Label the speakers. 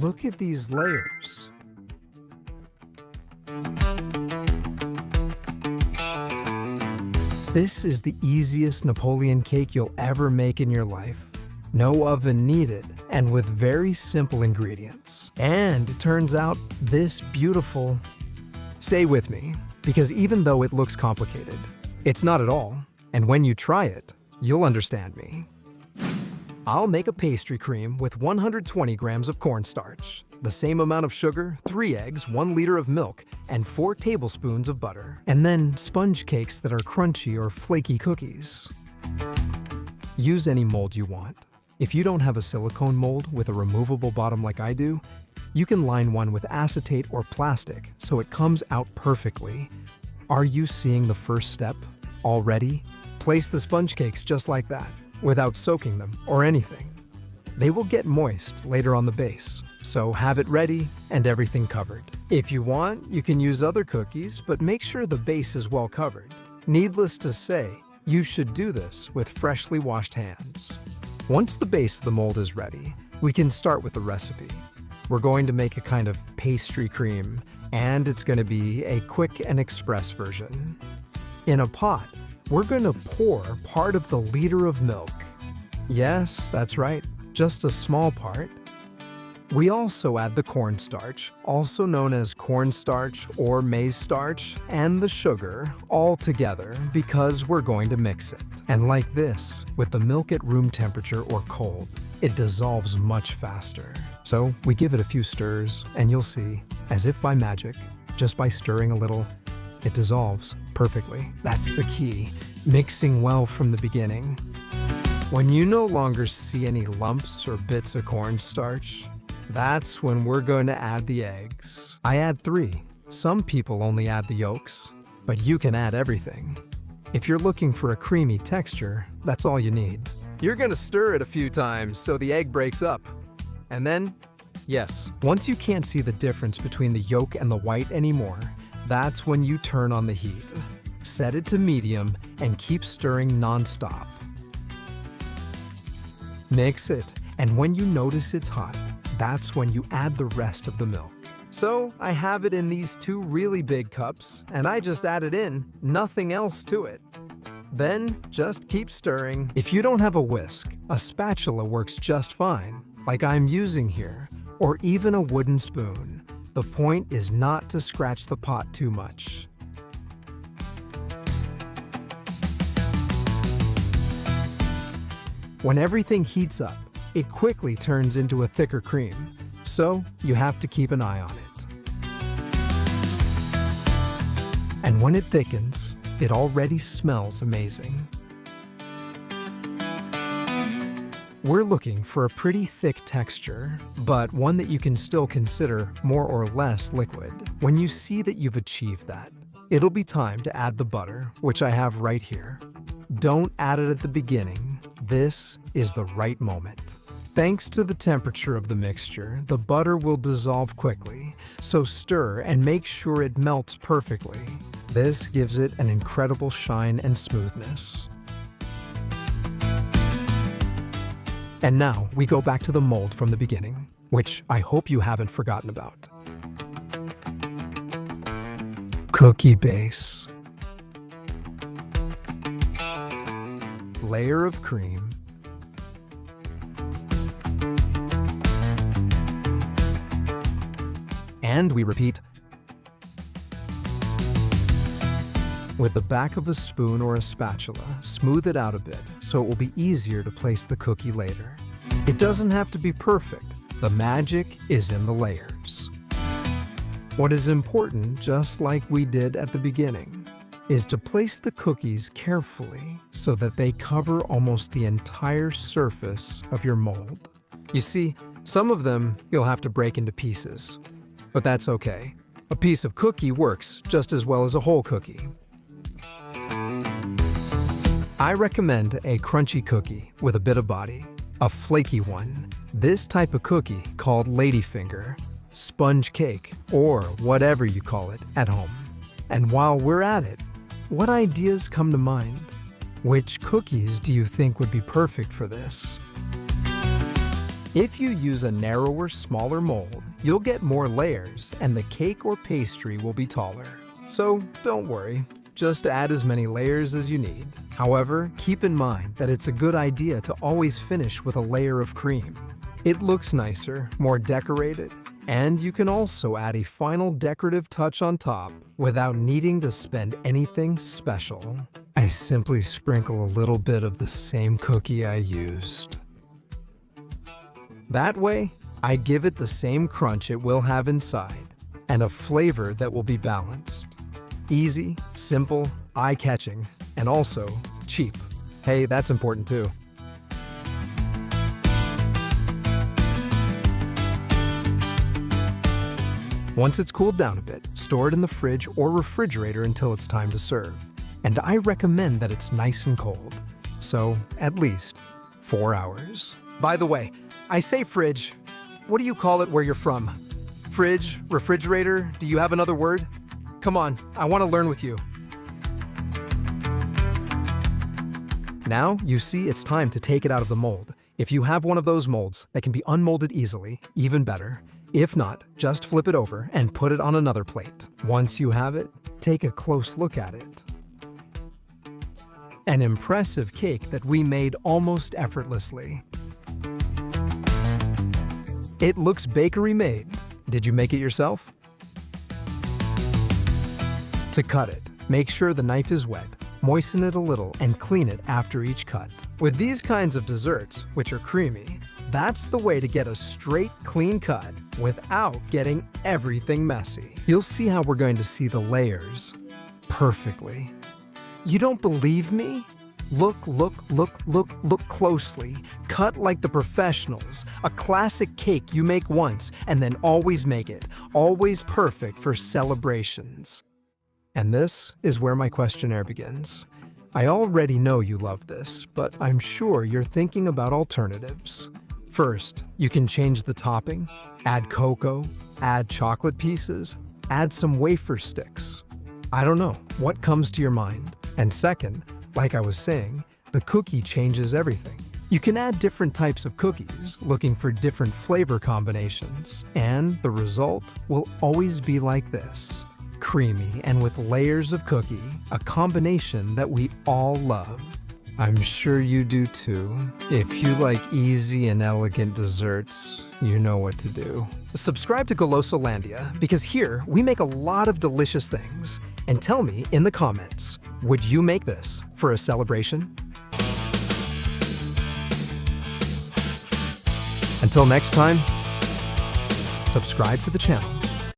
Speaker 1: Look at these layers. This is the easiest Napoleon cake you'll ever make in your life. No oven needed, and with very simple ingredients. And it turns out this beautiful. Stay with me, because even though it looks complicated, it's not at all. And when you try it, you'll understand me. I'll make a pastry cream with 120 grams of cornstarch, the same amount of sugar, 3 eggs, 1 liter of milk, and 4 tablespoons of butter. And then sponge cakes that are crunchy or flaky cookies. Use any mold you want. If you don't have a silicone mold with a removable bottom like I do, you can line one with acetate or plastic so it comes out perfectly. Are you seeing the first step already? Place the sponge cakes just like that, without soaking them or anything. They will get moist later on the base, so have it ready and everything covered. If you want, you can use other cookies, but make sure the base is well covered. Needless to say, you should do this with freshly washed hands. Once the base of the mold is ready, we can start with the recipe. We're going to make a kind of pastry cream, and it's going to be a quick and express version. In a pot, we're going to pour part of the liter of milk. Yes, that's right, just a small part. We also add the cornstarch, also known as cornstarch or maize starch, and the sugar all together because we're going to mix it. And like this, with the milk at room temperature or cold, it dissolves much faster. So we give it a few stirs, and you'll see, as if by magic, just by stirring a little, it dissolves perfectly. That's the key, mixing well from the beginning. When you no longer see any lumps or bits of cornstarch, that's when we're going to add the eggs. I add 3. Some people only add the yolks, but you can add everything. If you're looking for a creamy texture, that's all you need. You're going to stir it a few times so the egg breaks up. And then, yes, once you can't see the difference between the yolk and the white anymore, that's when you turn on the heat. Set it to medium and keep stirring non-stop. Mix it, and when you notice it's hot, that's when you add the rest of the milk. So I have it in these 2 really big cups, and I just added in nothing else to it. Then just keep stirring. If you don't have a whisk, a spatula works just fine, like I'm using here, or even a wooden spoon. The point is not to scratch the pot too much. When everything heats up, it quickly turns into a thicker cream, so you have to keep an eye on it. And when it thickens, it already smells amazing. We're looking for a pretty thick texture, but one that you can still consider more or less liquid. When you see that you've achieved that, it'll be time to add the butter, which I have right here. Don't add it at the beginning. This is the right moment. Thanks to the temperature of the mixture, the butter will dissolve quickly, so stir and make sure it melts perfectly. This gives it an incredible shine and smoothness. And now we go back to the mold from the beginning, which I hope you haven't forgotten about. Cookie base. Layer of cream. And we repeat. With the back of a spoon or a spatula, smooth it out a bit so it will be easier to place the cookie later. It doesn't have to be perfect. The magic is in the layers. What is important, just like we did at the beginning, is to place the cookies carefully so that they cover almost the entire surface of your mold. You see, some of them you'll have to break into pieces, but that's okay. A piece of cookie works just as well as a whole cookie. I recommend a crunchy cookie with a bit of body, a flaky one. This type of cookie, called ladyfinger, sponge cake, or whatever you call it at home. And while we're at it, what ideas come to mind? Which cookies do you think would be perfect for this? If you use a narrower, smaller mold, you'll get more layers and the cake or pastry will be taller. So don't worry, just add as many layers as you need. However, keep in mind that it's a good idea to always finish with a layer of cream. It looks nicer, more decorated, and you can also add a final decorative touch on top without needing to spend anything special. I simply sprinkle a little bit of the same cookie I used. That way, I give it the same crunch it will have inside, and a flavor that will be balanced. Easy, simple, eye-catching, and also cheap. Hey, that's important too. Once it's cooled down a bit, store it in the fridge or refrigerator until it's time to serve. And I recommend that it's nice and cold. So, at least 4 hours. By the way, I say fridge. What do you call it where you're from? Fridge? Refrigerator? Do you have another word? Come on, I want to learn with you. Now, you see it's time to take it out of the mold. If you have one of those molds that can be unmolded easily, even better. If not, just flip it over and put it on another plate. Once you have it, take a close look at it. An impressive cake that we made almost effortlessly. It looks bakery made. Did you make it yourself? To cut it, make sure the knife is wet, moisten it a little, and clean it after each cut. With these kinds of desserts, which are creamy, that's the way to get a straight, clean cut without getting everything messy. You'll see how we're going to see the layers perfectly. You don't believe me? Look closely. Cut like the professionals. A classic cake you make once and then always make it. Always perfect for celebrations. And this is where my questionnaire begins. I already know you love this, but I'm sure you're thinking about alternatives. First, you can change the topping, add cocoa, add chocolate pieces, add some wafer sticks. I don't know, what comes to your mind? And second, like I was saying, the cookie changes everything. You can add different types of cookies, looking for different flavor combinations, and the result will always be like this. Creamy and with layers of cookie, a combination that we all love. I'm sure you do too. If you like easy and elegant desserts, you know what to do. Subscribe to Golosolandia because here we make a lot of delicious things. And tell me in the comments, would you make this for a celebration? Until next time, subscribe to the channel.